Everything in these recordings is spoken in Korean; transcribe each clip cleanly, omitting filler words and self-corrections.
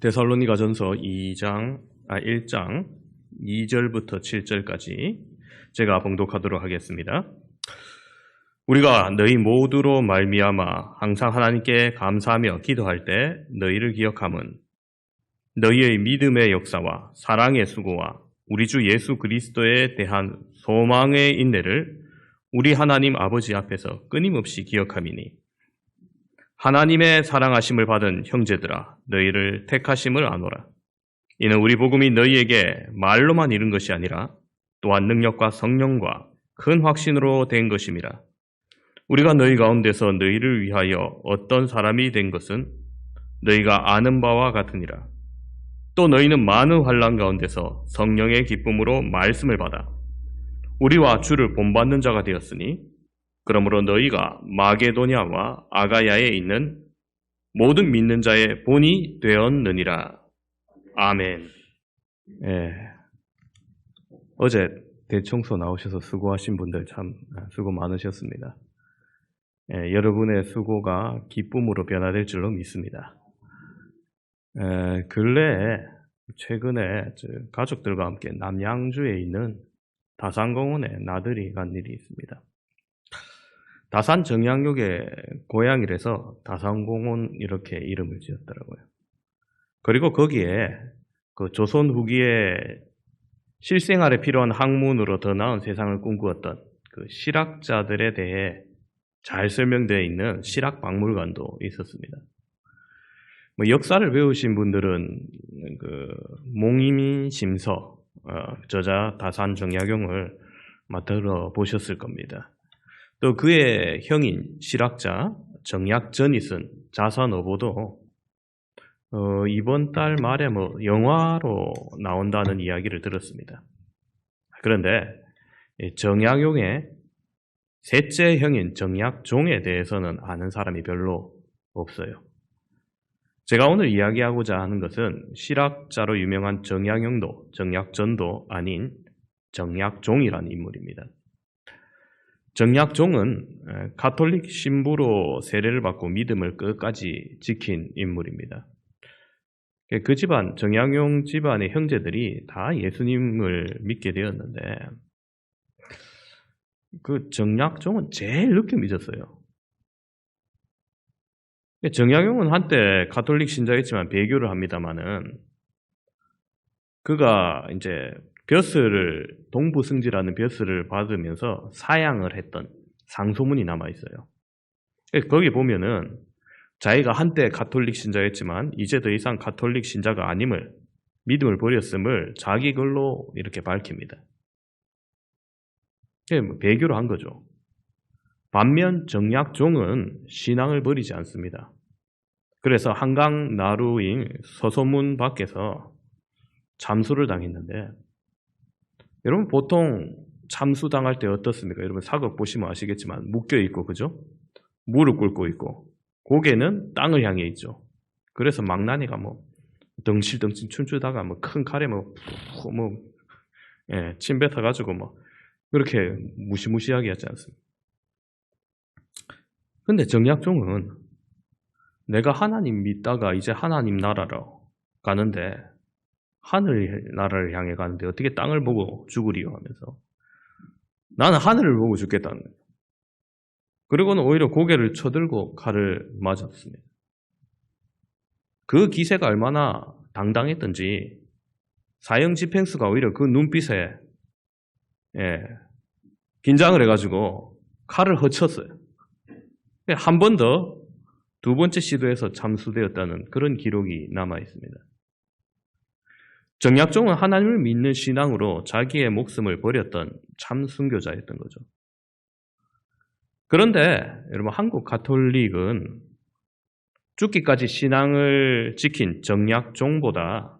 데살로니가전서 1장 2절부터 7절까지 제가 봉독하도록 하겠습니다. 우리가 너희 모두로 말미암아 항상 하나님께 감사하며 기도할 때 너희를 기억함은 너희의 믿음의 역사와 사랑의 수고와 우리 주 예수 그리스도에 대한 소망의 인내를 우리 하나님 아버지 앞에서 끊임없이 기억함이니 하나님의 사랑하심을 받은 형제들아 너희를 택하심을 아노라. 이는 우리 복음이 너희에게 말로만 이른 것이 아니라 또한 능력과 성령과 큰 확신으로 된 것임이라. 우리가 너희 가운데서 너희를 위하여 어떤 사람이 된 것은 너희가 아는 바와 같으니라. 또 너희는 많은 환난 가운데서 성령의 기쁨으로 말씀을 받아 우리와 주를 본받는 자가 되었으니 그러므로 너희가 마게도냐와 아가야에 있는 모든 믿는 자의 본이 되었느니라. 아멘. 어제 대청소 나오셔서 수고하신 분들 참 수고 많으셨습니다. 여러분의 수고가 기쁨으로 변화될 줄로 믿습니다. 근래에 최근에 가족들과 함께 남양주에 있는 다산공원에 나들이 간 일이 있습니다. 다산 정양역의 고향이라서 다산공원 이렇게 이름을 지었더라고요. 그리고 거기에 그 조선 후기에 실생활에 필요한 학문으로 더 나은 세상을 꿈꾸었던 그 실학자들에 대해 잘 설명되어 있는 실학박물관도 있었습니다. 역사를 배우신 분들은 그 몽이민 심서 저자 다산 정약용을 들어보셨을 겁니다. 또 그의 형인 실학자 정약전이 쓴 자선어보도 이번 달 말에 영화로 나온다는 이야기를 들었습니다. 그런데 정약용의 셋째 형인 정약종에 대해서는 아는 사람이 별로 없어요. 제가 오늘 이야기하고자 하는 것은 실학자로 유명한 정약용도 정약전도 아닌 정약종이라는 인물입니다. 정약종은 가톨릭 신부로 세례를 받고 믿음을 끝까지 지킨 인물입니다. 그 집안, 정약용 집안의 형제들이 다 예수님을 믿게 되었는데 그 정약종은 제일 늦게 믿었어요. 정약용은 한때 가톨릭 신자였지만 배교를 합니다마는 그가 이제 동부승지라는 벼슬을 받으면서 사양을 했던 상소문이 남아있어요. 거기 보면은 자기가 한때 가톨릭 신자였지만 이제 더 이상 가톨릭 신자가 아님을, 믿음을 버렸음을 자기 글로 이렇게 밝힙니다. 배교를 한 거죠. 반면 정약종은 신앙을 버리지 않습니다. 그래서 한강 나루인 서소문 밖에서 참수를 당했는데 여러분 보통 참수당할 때 어떻습니까? 여러분 사극 보시면 아시겠지만 묶여있고 그죠? 무릎 꿇고 있고 고개는 땅을 향해 있죠. 그래서 망나니가 덩실덩실 춤추다가 큰 칼에 침 뱉어가지고 그렇게 무시무시하게 하지 않습니다. 근데 정약종은 내가 하나님 믿다가 이제 하나님 나라로 가는데 하늘 나라를 향해 가는데 어떻게 땅을 보고 죽으리요 하면서 나는 하늘을 보고 죽겠다는 거예요. 그리고는 오히려 고개를 쳐들고 칼을 맞았습니다. 그 기세가 얼마나 당당했던지 사형 집행수가 오히려 그 눈빛에 긴장을 해가지고 칼을 허쳤어요. 한 번 더 두 번째 시도에서 참수되었다는 그런 기록이 남아 있습니다. 정약종은 하나님을 믿는 신앙으로 자기의 목숨을 버렸던 참 순교자였던 거죠. 그런데 여러분 한국 가톨릭은 죽기까지 신앙을 지킨 정약종보다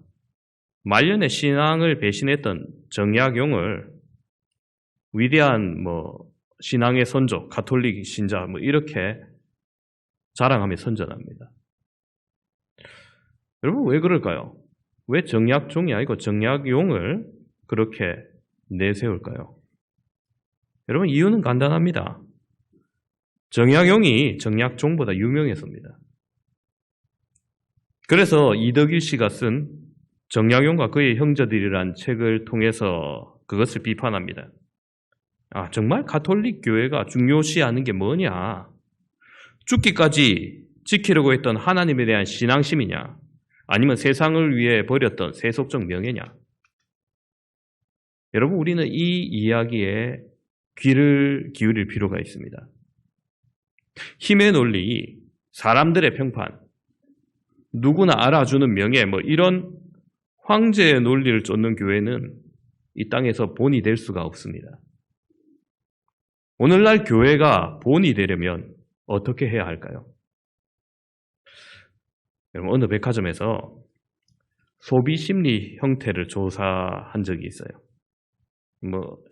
말년에 신앙을 배신했던 정약용을 위대한 신앙의 선조, 가톨릭 신자 이렇게 자랑하며 선전합니다. 여러분 왜 그럴까요? 왜 정약종이 아니고 정약용을 그렇게 내세울까요? 여러분 이유는 간단합니다. 정약용이 정약종보다 유명해서입니다. 그래서 이덕일 씨가 쓴 정약용과 그의 형제들이란 책을 통해서 그것을 비판합니다. 정말 가톨릭 교회가 중요시하는 게 뭐냐? 죽기까지 지키려고 했던 하나님에 대한 신앙심이냐? 아니면 세상을 위해 버렸던 세속적 명예냐? 여러분, 우리는 이 이야기에 귀를 기울일 필요가 있습니다. 힘의 논리, 사람들의 평판, 누구나 알아주는 명예, 이런 황제의 논리를 쫓는 교회는 이 땅에서 본이 될 수가 없습니다. 오늘날 교회가 본이 되려면 어떻게 해야 할까요? 여러분, 어느 백화점에서 소비 심리 형태를 조사한 적이 있어요.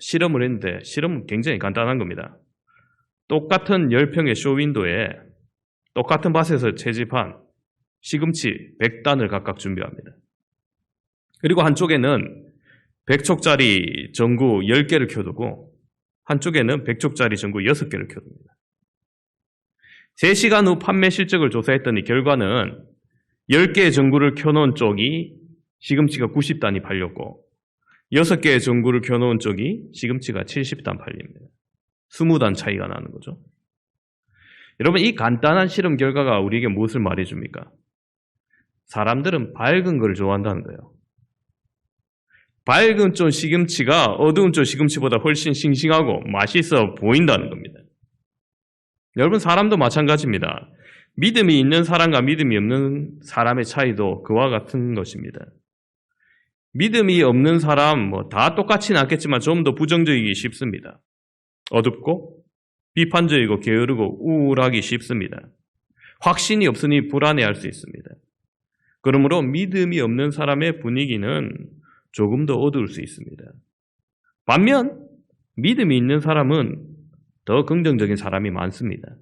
실험을 했는데 실험은 굉장히 간단한 겁니다. 똑같은 10평의 쇼윈도에 똑같은 밭에서 채집한 시금치 100단을 각각 준비합니다. 그리고 한쪽에는 100촉짜리 전구 10개를 켜두고 한쪽에는 100촉짜리 전구 6개를 켜둡니다. 3시간 후 판매 실적을 조사했더니 결과는 10개의 전구를 켜놓은 쪽이 시금치가 90단이 팔렸고 6개의 전구를 켜놓은 쪽이 시금치가 70단 팔립니다. 20단 차이가 나는 거죠. 여러분, 이 간단한 실험 결과가 우리에게 무엇을 말해줍니까? 사람들은 밝은 걸 좋아한다는 거예요. 밝은 쪽 시금치가 어두운 쪽 시금치보다 훨씬 싱싱하고 맛있어 보인다는 겁니다. 여러분, 사람도 마찬가지입니다. 믿음이 있는 사람과 믿음이 없는 사람의 차이도 그와 같은 것입니다. 믿음이 없는 사람, 다 똑같지는 않겠지만 좀 더 부정적이기 쉽습니다. 어둡고, 비판적이고, 게으르고, 우울하기 쉽습니다. 확신이 없으니 불안해할 수 있습니다. 그러므로 믿음이 없는 사람의 분위기는 조금 더 어두울 수 있습니다. 반면, 믿음이 있는 사람은 더 긍정적인 사람이 많습니다.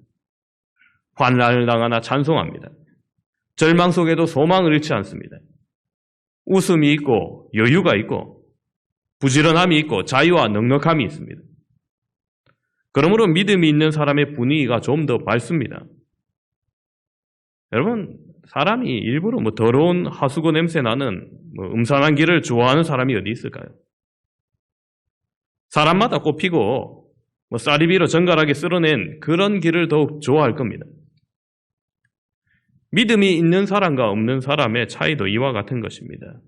환난을 당하나 찬송합니다. 절망 속에도 소망을 잃지 않습니다. 웃음이 있고 여유가 있고 부지런함이 있고 자유와 넉넉함이 있습니다. 그러므로 믿음이 있는 사람의 분위기가 좀 더 밝습니다. 여러분, 사람이 일부러 더러운 하수구 냄새 나는 음산한 길을 좋아하는 사람이 어디 있을까요? 사람마다 꼽히고 쌀이비로 정갈하게 쓸어낸 그런 길을 더욱 좋아할 겁니다. 믿음이 있는 사람과 없는 사람의 차이도 이와 같은 것입니다.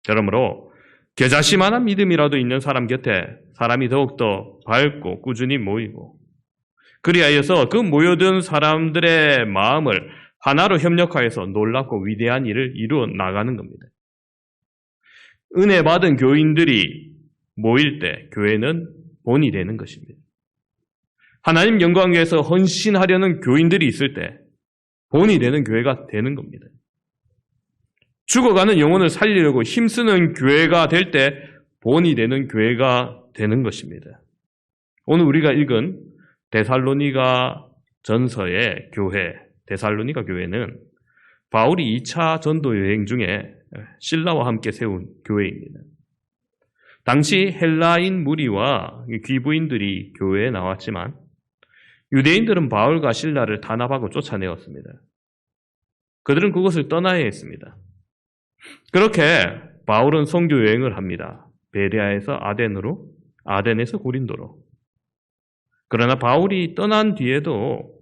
그러므로 겨자씨만한 믿음이라도 있는 사람 곁에 사람이 더욱더 밝고 꾸준히 모이고 그리하여서 그 모여든 사람들의 마음을 하나로 협력하여서 놀랍고 위대한 일을 이루어 나가는 겁니다. 은혜 받은 교인들이 모일 때 교회는 본이 되는 것입니다. 하나님 영광 위해서 헌신하려는 교인들이 있을 때 본이 되는 교회가 되는 겁니다. 죽어가는 영혼을 살리려고 힘쓰는 교회가 될 때 본이 되는 교회가 되는 것입니다. 오늘 우리가 읽은 데살로니가 전서의 교회, 데살로니가 교회는 바울이 2차 전도 여행 중에 실라와 함께 세운 교회입니다. 당시 헬라인 무리와 귀부인들이 교회에 나왔지만 유대인들은 바울과 실라를 단합하고 쫓아내었습니다. 그들은 그곳을 떠나야 했습니다. 그렇게 바울은 선교 여행을 합니다. 베레아에서 아덴으로, 아덴에서 고린도로. 그러나 바울이 떠난 뒤에도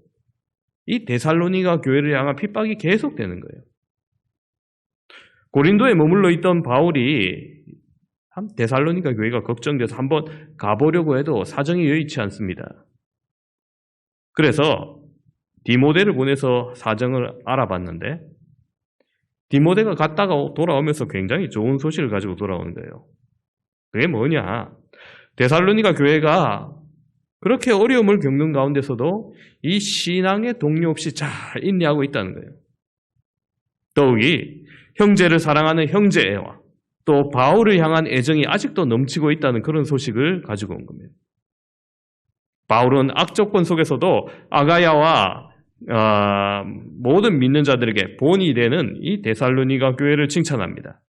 이 데살로니가 교회를 향한 핍박이 계속되는 거예요. 고린도에 머물러 있던 바울이 데살로니가 교회가 걱정돼서 한번 가보려고 해도 사정이 여의치 않습니다. 그래서 디모데를 보내서 사정을 알아봤는데 디모데가 갔다가 돌아오면서 굉장히 좋은 소식을 가지고 돌아오는 거예요. 그게 뭐냐? 데살로니가 교회가 그렇게 어려움을 겪는 가운데서도 이 신앙의 동료 없이 잘 인내하고 있다는 거예요. 더욱이 형제를 사랑하는 형제애와 또 바울을 향한 애정이 아직도 넘치고 있다는 그런 소식을 가지고 온 겁니다. 바울은 악조건 속에서도 아가야와 모든 믿는 자들에게 본이 되는 이 데살로니가 교회를 칭찬합니다.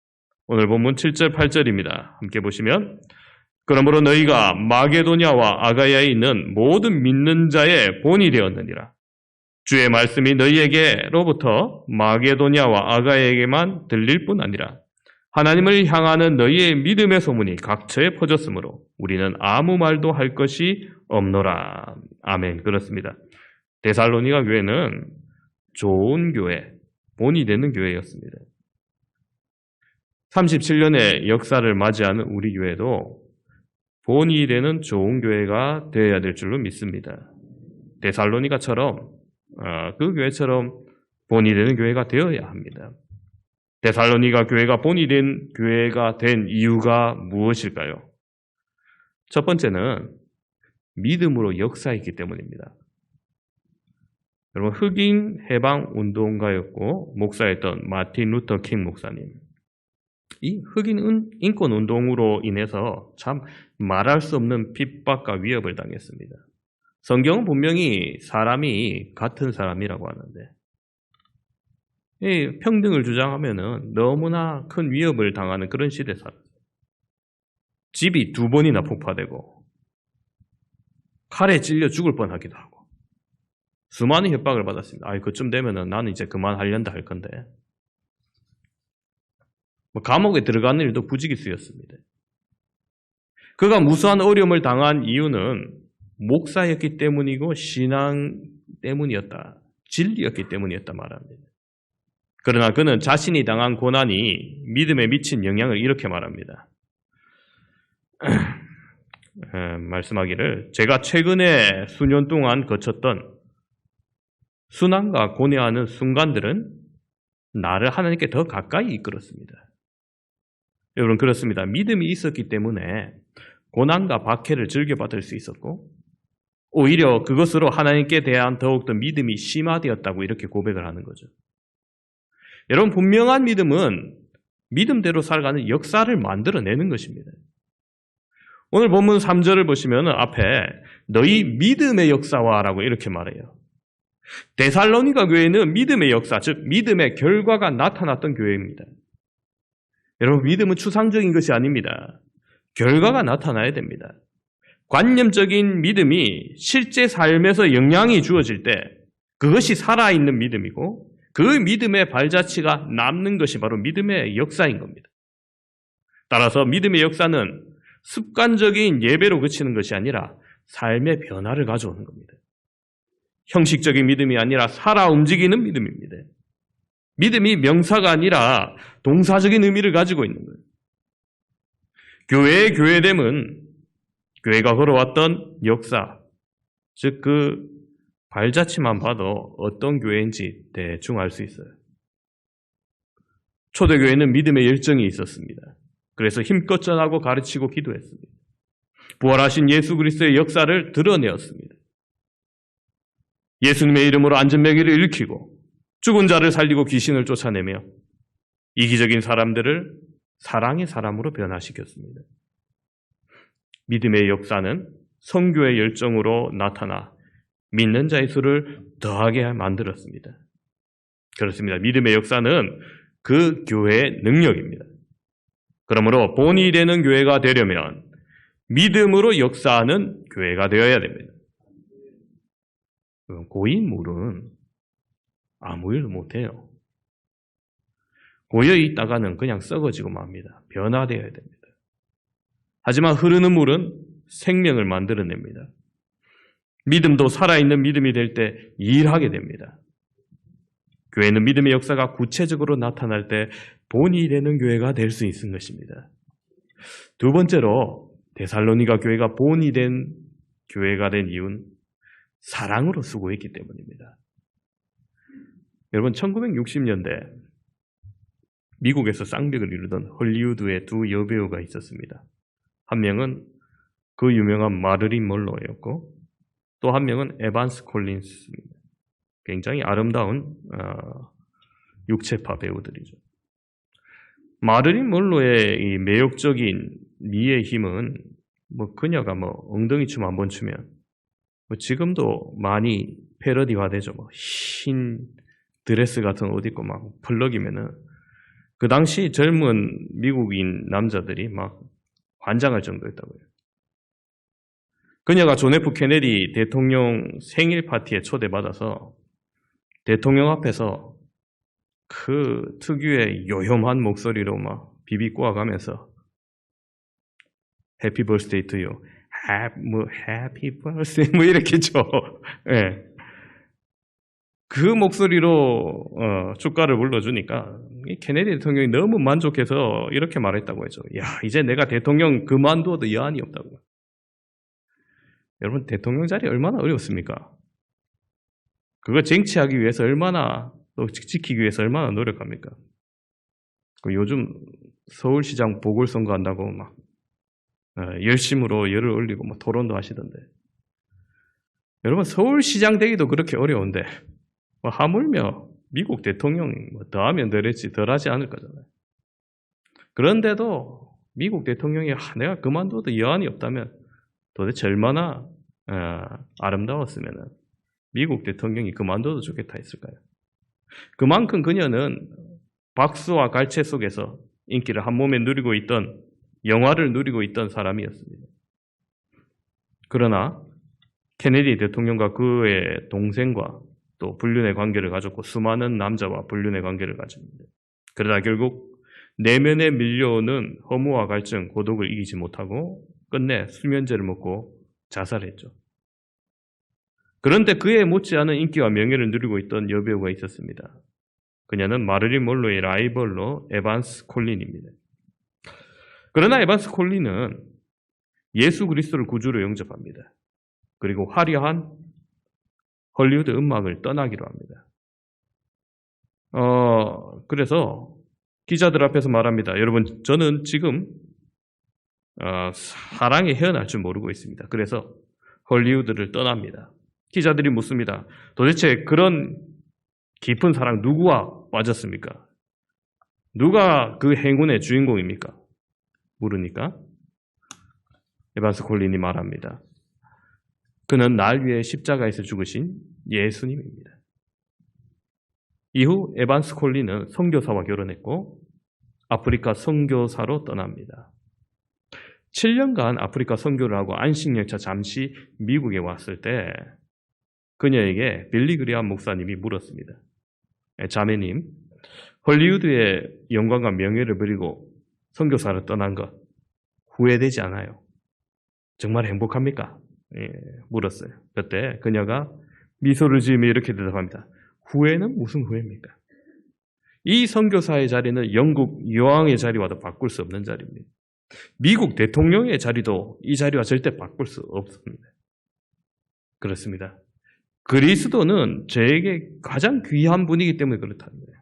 오늘 본문 7절, 8절입니다. 함께 보시면 그러므로 너희가 마게도냐와 아가야에 있는 모든 믿는 자의 본이 되었느니라. 주의 말씀이 너희에게로부터 마게도냐와 아가야에게만 들릴 뿐 아니라 하나님을 향하는 너희의 믿음의 소문이 각처에 퍼졌으므로 우리는 아무 말도 할 것이 없노라. 아멘. 그렇습니다. 데살로니가 교회는 좋은 교회, 본이 되는 교회였습니다. 37년의 역사를 맞이하는 우리 교회도 본이 되는 좋은 교회가 되어야 될 줄로 믿습니다. 데살로니가처럼 그 교회처럼 본이 되는 교회가 되어야 합니다. 데살로니가 교회가 본이 된 교회가 된 이유가 무엇일까요? 첫 번째는 믿음으로 역사했기 때문입니다. 여러분, 흑인 해방 운동가였고 목사였던 마틴 루터 킹 목사님. 이 흑인 인권 운동으로 인해서 참 말할 수 없는 핍박과 위협을 당했습니다. 성경은 분명히 사람이 같은 사람이라고 하는데 이 평등을 주장하면은 너무나 큰 위협을 당하는 그런 시대에 살았어요. 집이 2번이나 폭파되고 칼에 찔려 죽을 뻔하기도 하고 수많은 협박을 받았습니다. 그쯤 되면은 나는 이제 그만하련다 할 건데 감옥에 들어가는 일도 부지기수였습니다. 그가 무수한 어려움을 당한 이유는 목사였기 때문이고 신앙 때문이었다. 진리였기 때문이었다 말합니다. 그러나 그는 자신이 당한 고난이 믿음에 미친 영향을 이렇게 말합니다. 말씀하기를 제가 최근에 수년 동안 거쳤던 순환과 고뇌하는 순간들은 나를 하나님께 더 가까이 이끌었습니다. 여러분 그렇습니다. 믿음이 있었기 때문에 고난과 박해를 즐겨받을 수 있었고 오히려 그것으로 하나님께 대한 더욱더 믿음이 심화되었다고 이렇게 고백을 하는 거죠. 여러분 분명한 믿음은 믿음대로 살아가는 역사를 만들어내는 것입니다. 오늘 본문 3절을 보시면 앞에 너희 믿음의 역사와라고 이렇게 말해요. 데살로니가 교회는 믿음의 역사, 즉 믿음의 결과가 나타났던 교회입니다. 여러분 믿음은 추상적인 것이 아닙니다. 결과가 나타나야 됩니다. 관념적인 믿음이 실제 삶에서 영향이 주어질 때 그것이 살아있는 믿음이고 그 믿음의 발자취가 남는 것이 바로 믿음의 역사인 겁니다. 따라서 믿음의 역사는 습관적인 예배로 그치는 것이 아니라 삶의 변화를 가져오는 겁니다. 형식적인 믿음이 아니라 살아 움직이는 믿음입니다. 믿음이 명사가 아니라 동사적인 의미를 가지고 있는 거예요. 교회의 교회됨은 교회가 걸어왔던 역사, 즉 그 발자취만 봐도 어떤 교회인지 대충 알 수 있어요. 초대교회는 믿음의 열정이 있었습니다. 그래서 힘껏 전하고 가르치고 기도했습니다. 부활하신 예수 그리스도의 역사를 드러내었습니다. 예수님의 이름으로 안전병기를 일으키고 죽은 자를 살리고 귀신을 쫓아내며 이기적인 사람들을 사랑의 사람으로 변화시켰습니다. 믿음의 역사는 선교의 열정으로 나타나 믿는 자의 수를 더하게 만들었습니다. 그렇습니다. 믿음의 역사는 그 교회의 능력입니다. 그러므로 본이 되는 교회가 되려면 믿음으로 역사하는 교회가 되어야 됩니다. 고인물은 아무 일도 못해요. 고여 있다가는 그냥 썩어지고 맙니다. 변화되어야 됩니다. 하지만 흐르는 물은 생명을 만들어냅니다. 믿음도 살아있는 믿음이 될 때 일하게 됩니다. 교회는 믿음의 역사가 구체적으로 나타날 때 본이 되는 교회가 될 수 있는 것입니다. 두 번째로 데살로니가 교회가 본이 된 교회가 된 이유는 사랑으로 수고했기 때문입니다. 여러분 1960년대 미국에서 쌍벽을 이루던 헐리우드의 2 여배우가 있었습니다. 한 명은 그 유명한 마릴린 먼로였고 또 한 명은 에반스 콜린스입니다. 굉장히 아름다운 육체파 배우들이죠. 마릴린 먼로의 이 매력적인 미의 힘은 그녀가 엉덩이 춤 한 번 추면 지금도 많이 패러디화되죠. 흰 드레스 같은 옷 입고 막 펄럭이면은 그 당시 젊은 미국인 남자들이 막 환장할 정도였다고요. 그녀가 존 F 케네디 대통령 생일 파티에 초대받아서 대통령 앞에서 그 특유의 요염한 목소리로 막 비비꼬아가면서 해피 버스데이 투유, 해피 버스데이 뭐 이렇게죠. 예. 그 목소리로 축가를 불러주니까 케네디 대통령이 너무 만족해서 이렇게 말했다고 했죠. 야, 이제 내가 대통령 그만둬도 여한이 없다고. 여러분, 대통령 자리 얼마나 어렵습니까? 그거 쟁취하기 위해서 얼마나, 또 지키기 위해서 얼마나 노력합니까? 요즘 서울시장 보궐선거 한다고 막 열심으로 열을 올리고 막 토론도 하시던데. 여러분, 서울시장 되기도 그렇게 어려운데 하물며 미국 대통령 더하면 덜했지 덜하지 않을 거잖아요. 그런데도 미국 대통령이 내가 그만둬도 여한이 없다면 도대체 얼마나 아름다웠으면 미국 대통령이 그만둬도 좋겠다 했을까요? 그만큼 그녀는 박수와 갈채 속에서 인기를 한 몸에 누리고 있던, 영화를 누리고 있던 사람이었습니다. 그러나 케네디 대통령과 그의 동생과 또 불륜의 관계를 가졌고 수많은 남자와 불륜의 관계를 가집니다. 그러다 결국 내면에 밀려오는 허무와 갈증, 고독을 이기지 못하고 끝내 수면제를 먹고 자살했죠. 그런데 그에 못지않은 인기와 명예를 누리고 있던 여배우가 있었습니다. 그녀는 마릴린 먼로의 라이벌로 에반스 콜린입니다. 그러나 에반스 콜린은 예수 그리스도를 구주로 영접합니다. 그리고 화려한 헐리우드 음악을 떠나기로 합니다. 그래서 기자들 앞에서 말합니다. 여러분, 저는 지금 사랑에 헤어날 줄 모르고 있습니다. 그래서 헐리우드를 떠납니다. 기자들이 묻습니다. 도대체 그런 깊은 사랑 누구와 빠졌습니까? 누가 그 행운의 주인공입니까? 물으니까 에반스 콜린이 말합니다. 그는 날 위해 십자가에서 죽으신 예수님입니다. 이후 에반스 콜린은 선교사와 결혼했고 아프리카 선교사로 떠납니다. 7년간 아프리카 선교를 하고 안식년차 잠시 미국에 왔을 때 그녀에게 빌리 그리함 목사님이 물었습니다. 자매님, 헐리우드의 영광과 명예를 버리고 선교사를 떠난 것 후회되지 않아요? 정말 행복합니까? 물었어요. 그때 그녀가 미소를 지으며 이렇게 대답합니다. 후회는 무슨 후회입니까? 이 선교사의 자리는 영국 여왕의 자리와도 바꿀 수 없는 자리입니다. 미국 대통령의 자리도 이 자리와 절대 바꿀 수 없습니다. 그렇습니다. 그리스도는 저에게 가장 귀한 분이기 때문에 그렇다는 거예요.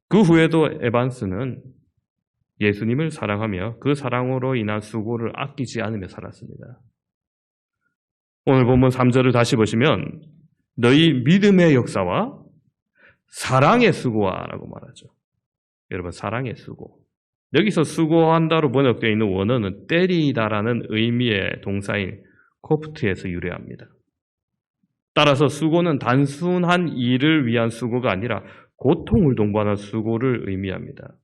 그 후에도 에반스는 예수님을 사랑하며 그 사랑으로 인한 수고를 아끼지 않으며 살았습니다. 오늘 본문 3절을 다시 보시면 너희 믿음의 역사와 사랑의 수고하라고 말하죠. 여러분, 사랑의 수고. 여기서 수고한다로 번역되어 있는 원어는 때리다라는 의미의 동사인 코프트에서 유래합니다. 따라서 수고는 단순한 일을 위한 수고가 아니라 고통을 동반한 수고를 의미합니다.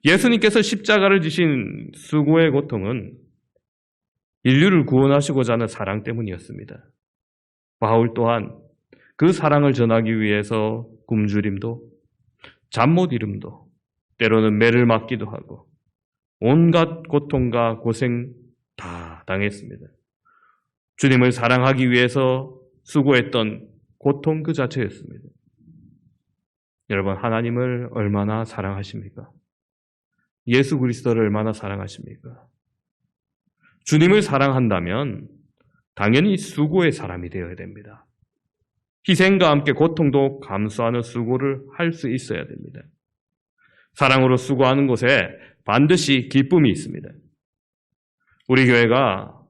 예수님께서 십자가를 지신 수고의 고통은 인류를 구원하시고자 하는 사랑 때문이었습니다. 바울 또한 그 사랑을 전하기 위해서 굶주림도, 잠 못 이름도, 때로는 매를 맞기도 하고 온갖 고통과 고생 다 당했습니다. 주님을 사랑하기 위해서 수고했던 고통 그 자체였습니다. 여러분, 하나님을 얼마나 사랑하십니까? 예수 그리스도를 얼마나 사랑하십니까? 주님을 사랑한다면 당연히 수고의 사람이 되어야 됩니다. 희생과 함께 고통도 감수하는 수고를 할 수 있어야 됩니다. 사랑으로 수고하는 곳에 반드시 기쁨이 있습니다. 우리 교회가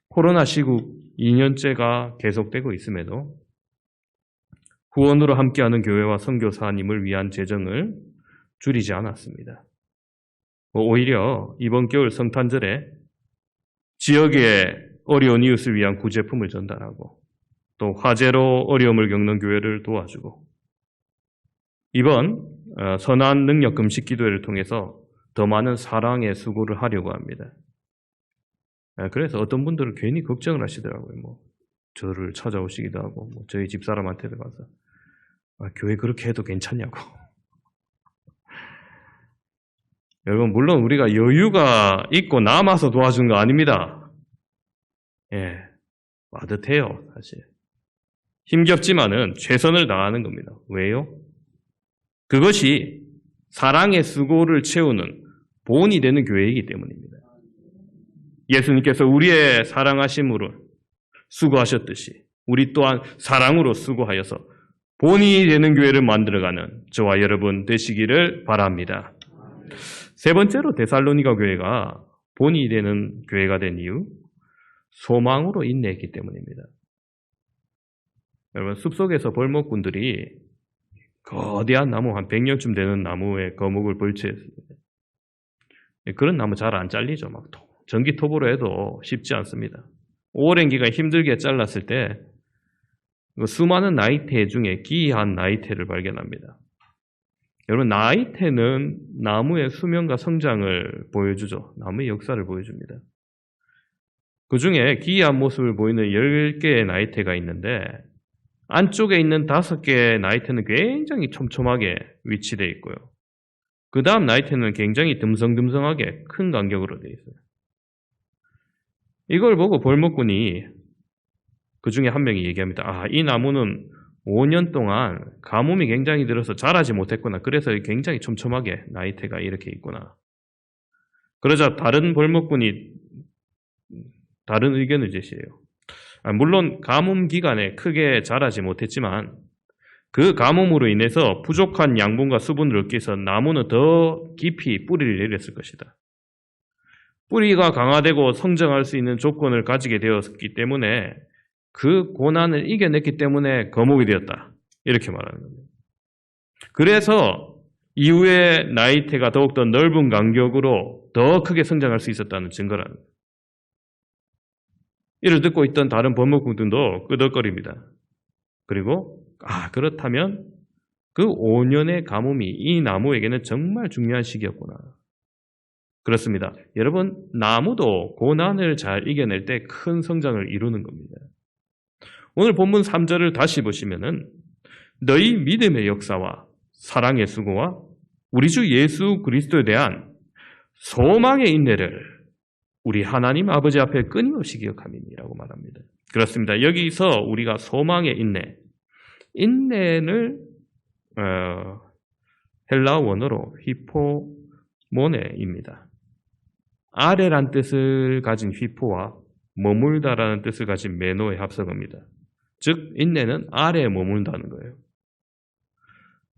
코로나 시국 2년째가 계속되고 있음에도 후원으로 함께하는 교회와 선교사님을 위한 재정을 줄이지 않았습니다. 오히려 이번 겨울 성탄절에 지역의 어려운 이웃을 위한 구제품을 전달하고 또 화재로 어려움을 겪는 교회를 도와주고 이번 선한 능력 금식 기도회를 통해서 더 많은 사랑의 수고를 하려고 합니다. 그래서 어떤 분들은 괜히 걱정을 하시더라고요. 저를 찾아오시기도 하고 저희 집사람한테도 가서 교회 그렇게 해도 괜찮냐고. 여러분 물론 우리가 여유가 있고 남아서 도와준 거 아닙니다. 예, 빠듯해요 사실. 힘겹지만은 최선을 다하는 겁니다. 왜요? 그것이 사랑의 수고를 채우는 본이 되는 교회이기 때문입니다. 예수님께서 우리의 사랑하심으로 수고하셨듯이 우리 또한 사랑으로 수고하여서 본이 되는 교회를 만들어가는 저와 여러분 되시기를 바랍니다. 세 번째로 데살로니가 교회가 본이 되는 교회가 된 이유, 소망으로 인내했기 때문입니다. 여러분 숲속에서 벌목꾼들이 거대한 나무 한 100년쯤 되는 나무에 거목을 벌채했습니다. 그런 나무 잘 안 잘리죠. 막 전기톱으로 해도 쉽지 않습니다. 오랜 기간 힘들게 잘랐을 때 수많은 나이테 중에 기이한 나이테를 발견합니다. 여러분 나이테는 나무의 수명과 성장을 보여주죠. 나무의 역사를 보여줍니다. 그 중에 기이한 모습을 보이는 10개의 나이테가 있는데 안쪽에 있는 5개의 나이테는 굉장히 촘촘하게 위치되어 있고요. 그 다음 나이테는 굉장히 듬성듬성하게 큰 간격으로 되어 있어요. 이걸 보고 벌목꾼이 그 중에 한 명이 얘기합니다. 이 나무는 5년 동안 가뭄이 굉장히 들어서 자라지 못했구나. 그래서 굉장히 촘촘하게 나이테가 이렇게 있구나. 그러자 다른 벌목꾼이 다른 의견을 제시해요. 물론 가뭄 기간에 크게 자라지 못했지만 그 가뭄으로 인해서 부족한 양분과 수분을 얻기 위해서 나무는 더 깊이 뿌리를 내렸을 것이다. 뿌리가 강화되고 성장할 수 있는 조건을 가지게 되었기 때문에 그 고난을 이겨냈기 때문에 거목이 되었다. 이렇게 말하는 겁니다. 그래서 이후에 나이테가 더욱더 넓은 간격으로 더 크게 성장할 수 있었다는 증거라는 거예요. 이를 듣고 있던 다른 벌목꾼들도 끄덕거립니다. 그리고 그렇다면 그 5년의 가뭄이 이 나무에게는 정말 중요한 시기였구나. 그렇습니다. 여러분 나무도 고난을 잘 이겨낼 때 큰 성장을 이루는 겁니다. 오늘 본문 3절을 다시 보시면은 너희 믿음의 역사와 사랑의 수고와 우리 주 예수 그리스도에 대한 소망의 인내를 우리 하나님 아버지 앞에 끊임없이 기억함이니라고 말합니다. 그렇습니다. 여기서 우리가 소망의 인내를 헬라어 원어로 히포모네입니다. 아래란 뜻을 가진 휘포와 머물다라는 뜻을 가진 메노의 합성어입니다. 즉 인내는 아래에 머문다는 거예요.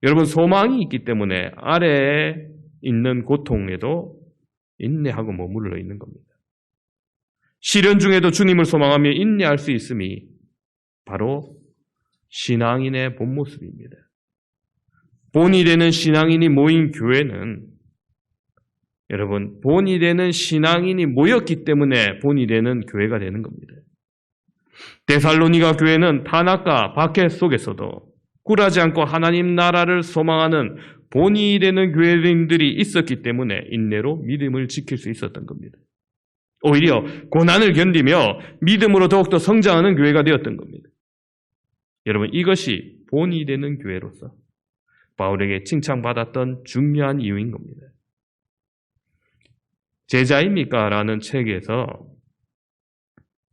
여러분 소망이 있기 때문에 아래에 있는 고통에도 인내하고 머물러 있는 겁니다. 시련 중에도 주님을 소망하며 인내할 수 있음이 바로 신앙인의 본 모습입니다. 본이 되는 신앙인이 모인 교회는 여러분 본이 되는 신앙인이 모였기 때문에 본이 되는 교회가 되는 겁니다. 데살로니가 교회는 탄압과 박해 속에서도 굴하지 않고 하나님 나라를 소망하는 본이 되는 교회인들이 있었기 때문에 인내로 믿음을 지킬 수 있었던 겁니다. 오히려 고난을 견디며 믿음으로 더욱더 성장하는 교회가 되었던 겁니다. 여러분 이것이 본이 되는 교회로서 바울에게 칭찬받았던 중요한 이유인 겁니다. 제자입니까? 라는 책에서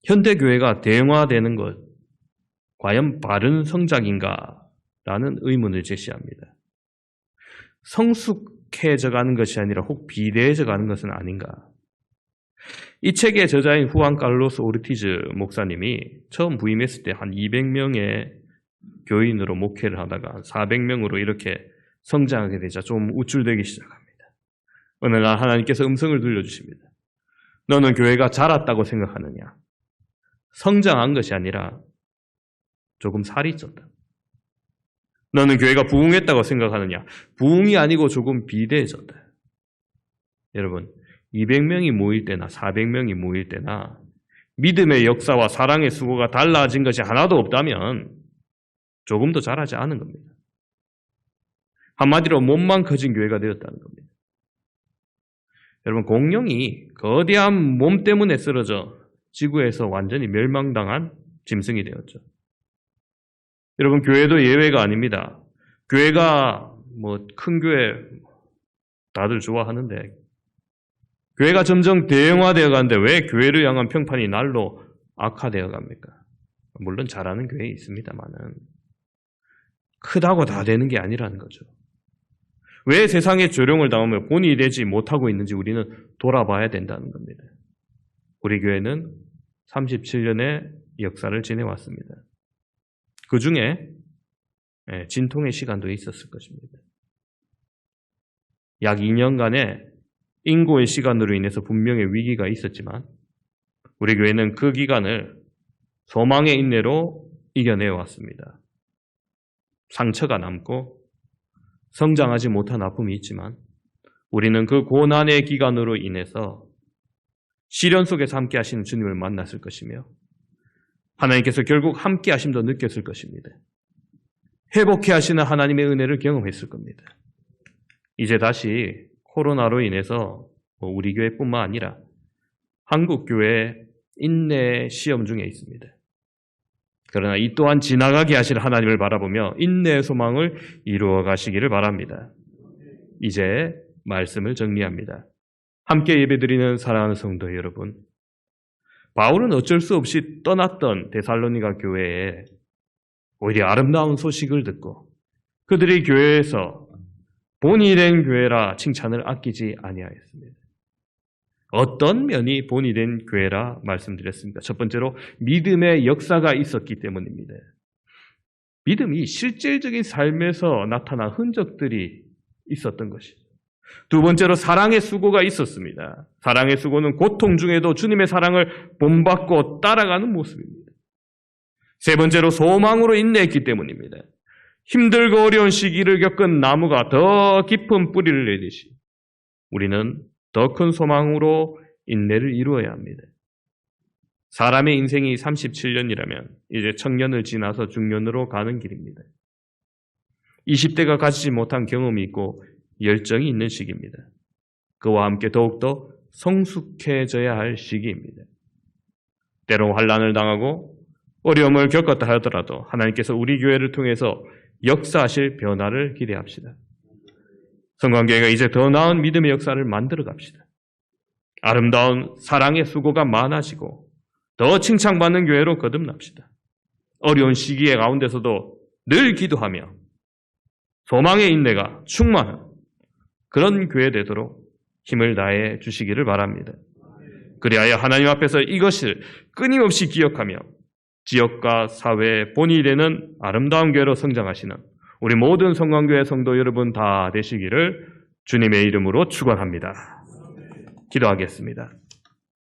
현대교회가 대형화되는 것 과연 바른 성장인가? 라는 의문을 제시합니다. 성숙해져가는 것이 아니라 혹 비대해져가는 것은 아닌가? 이 책의 저자인 후안 칼로스 오르티즈 목사님이 처음 부임했을 때 한 200명의 교인으로 목회를 하다가 400명으로 이렇게 성장하게 되자 좀 우쭐대기 시작합니다. 어느 날 하나님께서 음성을 들려주십니다. 너는 교회가 자랐다고 생각하느냐? 성장한 것이 아니라 조금 살이 쪘다. 너는 교회가 부흥했다고 생각하느냐? 부흥이 아니고 조금 비대해졌다. 여러분 200명이 모일 때나 400명이 모일 때나 믿음의 역사와 사랑의 수고가 달라진 것이 하나도 없다면 조금도 자라지 않은 겁니다. 한마디로 몸만 커진 교회가 되었다는 겁니다. 여러분 공룡이 거대한 몸 때문에 쓰러져 지구에서 완전히 멸망당한 짐승이 되었죠. 여러분, 교회도 예외가 아닙니다. 교회가 큰 교회 다들 좋아하는데 교회가 점점 대형화되어 가는데 왜 교회를 향한 평판이 날로 악화되어 갑니까? 물론 잘하는 교회 있습니다만은 크다고 다 되는 게 아니라는 거죠. 왜 세상의 조롱을 당하며 본이 되지 못하고 있는지 우리는 돌아봐야 된다는 겁니다. 우리 교회는 37년의 역사를 지내왔습니다. 그 중에 진통의 시간도 있었을 것입니다. 약 2년간의 인고의 시간으로 인해서 분명히 위기가 있었지만 우리 교회는 그 기간을 소망의 인내로 이겨내왔습니다. 상처가 남고 성장하지 못한 아픔이 있지만 우리는 그 고난의 기간으로 인해서 시련 속에서 함께 하시는 주님을 만났을 것이며 하나님께서 결국 함께 하심도 느꼈을 것입니다. 회복해 하시는 하나님의 은혜를 경험했을 겁니다. 이제 다시 코로나로 인해서 우리 교회뿐만 아니라 한국 교회 인내 시험 중에 있습니다. 그러나 이 또한 지나가게 하실 하나님을 바라보며 인내의 소망을 이루어 가시기를 바랍니다. 이제 말씀을 정리합니다. 함께 예배드리는 사랑하는 성도 여러분, 바울은 어쩔 수 없이 떠났던 데살로니가 교회에 오히려 아름다운 소식을 듣고 그들의 교회에서 본이 된 교회라 칭찬을 아끼지 아니하였습니다. 어떤 면이 본이 된 교회라 말씀드렸습니다. 첫 번째로 믿음의 역사가 있었기 때문입니다. 믿음이 실질적인 삶에서 나타난 흔적들이 있었던 것이죠. 두 번째로 사랑의 수고가 있었습니다. 사랑의 수고는 고통 중에도 주님의 사랑을 본받고 따라가는 모습입니다. 세 번째로 소망으로 인내했기 때문입니다. 힘들고 어려운 시기를 겪은 나무가 더 깊은 뿌리를 내듯이 우리는 더 큰 소망으로 인내를 이루어야 합니다. 사람의 인생이 37년이라면 이제 청년을 지나서 중년으로 가는 길입니다. 20대가 가지지 못한 경험이 있고 열정이 있는 시기입니다. 그와 함께 더욱더 성숙해져야 할 시기입니다. 때로 환난을 당하고 어려움을 겪었다 하더라도 하나님께서 우리 교회를 통해서 역사하실 변화를 기대합시다. 성광교회가 이제 더 나은 믿음의 역사를 만들어 갑시다. 아름다운 사랑의 수고가 많아지고 더 칭찬받는 교회로 거듭납시다. 어려운 시기의 가운데서도 늘 기도하며 소망의 인내가 충만한 그런 교회 되도록 힘을 다해 주시기를 바랍니다. 그리하여 하나님 앞에서 이것을 끊임없이 기억하며 지역과 사회의 본이 되는 아름다운 교회로 성장하시는 우리 모든 성광교회 성도 여러분 다 되시기를 주님의 이름으로 축원합니다. 기도하겠습니다.